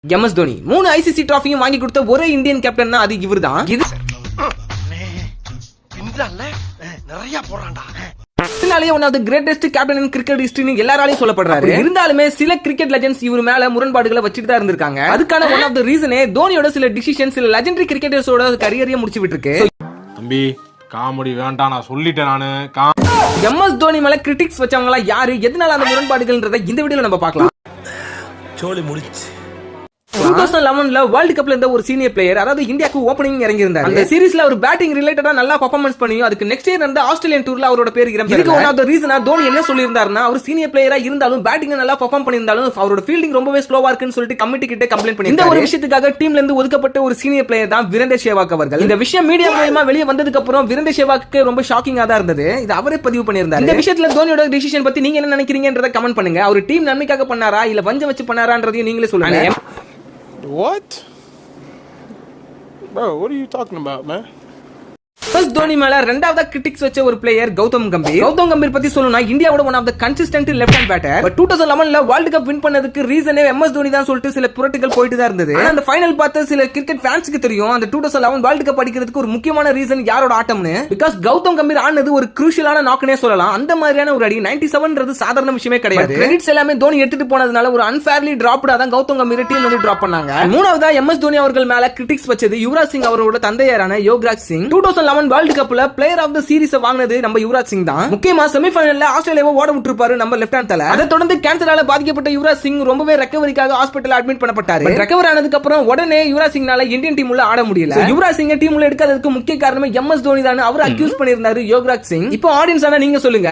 MS Dhoni 3 ICC டிராஃபியும் வாங்கி கொடுத்த ஒரே இந்தியன் கேப்டன்னா அது இவர்தான். இதனாலேயே one of the greatest captain in cricket ஹிஸ்டரின்னு எல்லாராலையும் சொல்லப்படுறாரு. இருந்தாலுமே சில கிரிக்கெட் லெஜெண்ட்ஸ் இவர் மேல முரண்பாடுகளை வச்சுட்டு தான் இருந்திருக்காங்க. அதுக்கான ஒன் ஆஃப் தி ரீசனே தோனியோட சில டிசிஷன் சில லெஜெண்டரி கிரிக்கெட்டர்ஸோட கரியரையே முடிச்சு விட்டுருக்கு. தம்பி காமெடி வேண்டாம், நான் சொல்லிட்டேன். நானு MS தோனி மேல கிரிட்டிக்ஸ் வச்சவங்க யாரு, எதனால அந்த முரண்பாடுகள்ன்றத இந்த வீடியோல நம்ம பார்க்கலாம். சோலி முடிச்சு 2011 வேர்ல்ட் கப்ல இருந்த ஒரு சீனியர் பிளேயர், அதாவது இந்தியாவுக்கு ஓபனிங் இறங்கி இருந்தார். அந்த சீரிஸ்ல ஒரு பேட்டிங் ரிலேட்டடா நல்லா பெர்ஃபார்மன்ஸ் பண்ணியும் அதுக்கு நெக்ஸ்ட் இயர் நடந்த ஆஸ்திரேலியன் டூர்ல அவரோட பேர் இறங்கி. இதுக்கு ஒன் ஆஃப் தி ரீசனா தோனி என்ன சொல்லியிருந்தாருன்னா, அவர் சீனியர் பிளேயரா இருந்தாலும் பேட்டிங் நல்லா பெர்ஃபார்ம் பண்ணியிருந்தாலும் அவரோட ஃபீல்டிங் ரொம்பவே ஸ்லோவா இருக்குன்னு சொல்லிட்டு கமிட்டி கிட்ட கம்ப்ளைண்ட் பண்ணி இந்த ஒரு விஷயத்துக்காக டீம்ல இருந்து ஒதுக்கப்பட்ட ஒரு சீனியர் பிளேயர் தான் வீரேந்தர் சேவாக் அவர்கள். இந்த விஷயம் மீடியா மூலமா வெளியே வந்ததுக்கு அப்புறம் வீரேந்தர் சேவாக்கு ரொம்ப ஷாக்கிங்கா தான் இருந்தது. இது அவரே பதிவு பண்ணியிருந்தாரு. இந்த விஷயத்துல தோனியோட டிசிஷன் பத்தி நீங்க என்ன நினைக்கிறீங்கன்றத கமெண்ட் பண்ணுங்க. அவர் டீம் நன்மைக்காக பண்ணாரா இல்ல வஞ்சம் வச்சு பண்ணாரான்றதையும் நீங்களே சொல்லுங்க. What? Bro, what are you talking about, man? Dhoni மேல ரெண்டாவது கிரிட்டிக்ஸ் வச்ச ஒரு பிளேயர் கௌதம் கம்பீர் பத்தி சொல்லணும்னா இந்தியாவோட one of the consistent left hand batter. 2011 world cup win பண்ணதுக்கு ரீசனே MS தோனி தான் சொல்லிட்டு சில புரட்டுகள் போயிட்டு தான் இருந்தது. அந்த ஃபைனல் பார்த்த சில கிரிக்கெட் ஃபேன்ஸ்க்கு தெரியும் அந்த 2011 வேர்ல்ட் கப் அடிக்கிறதுக்கு ஒரு முக்கியமான ரீசன் யாரோட ஆட்டம்னு. பிகாஸ் கௌதம் கம்பீர் ஆனது ஒரு குரூஷியலான நாக்குனே சொல்லலாம். அந்த மாதிரியான ஒரு அடி 97ன்றது சாதாரண விஷயமே கிடையாது. கிரெடிட்ஸ் எல்லாமே தோனி எடுத்துட்டு போனதுனால ஒரு அன்ஃபேர்லி டிராப்டா தான் கௌதம் கம்பீர் டீம் வந்து டிராப் பண்ணாங்க. மூணாவதா MS தோனி அவர்கள் மேல கிரிட்டிக்ஸ் வச்சது யுவராஜ் சிங் அவரோட தந்தையாரான யோகராஜ் சிங். 2011 வேர்ல்ட் கப்ல பிளேயர் ஆஃப் தி சீரிஸ் வாங்குனது நம்ம யுவராஜ் சிங் தான். முக்கியமா செமிஃபைனல்ல ஆஸ்திரேலியாவை ஓட விட்டுருப்பாரு நம்ம லெஃப்ட் ஹேண்ட் தல. அதை தொடர்ந்து கேன்சரால பாதிக்கப்பட்ட யுவராஜ் சிங் ரொம்பவே ரெக்கவரிக்காக ஹாஸ்பிடல்ல அட்மிட் பண்ணப்பட்டாரு. ரெக்கவர் ஆனதுக்கு அப்புறம் உடனே யுவராஜ் சிங்னால இந்தியன் டீம்ல ஆட முடியல. யுவராஜ் சிங் டீம்ல எடுக்காததுக்கு முக்கிய காரணம் MS தோனி தான் அவர் அக்யூஸ் பண்ணியிருந்தாரு யோகராஜ் சிங். இப்போ ஆடியன்ஸ் ஆனா நீங்க சொல்லுங்க.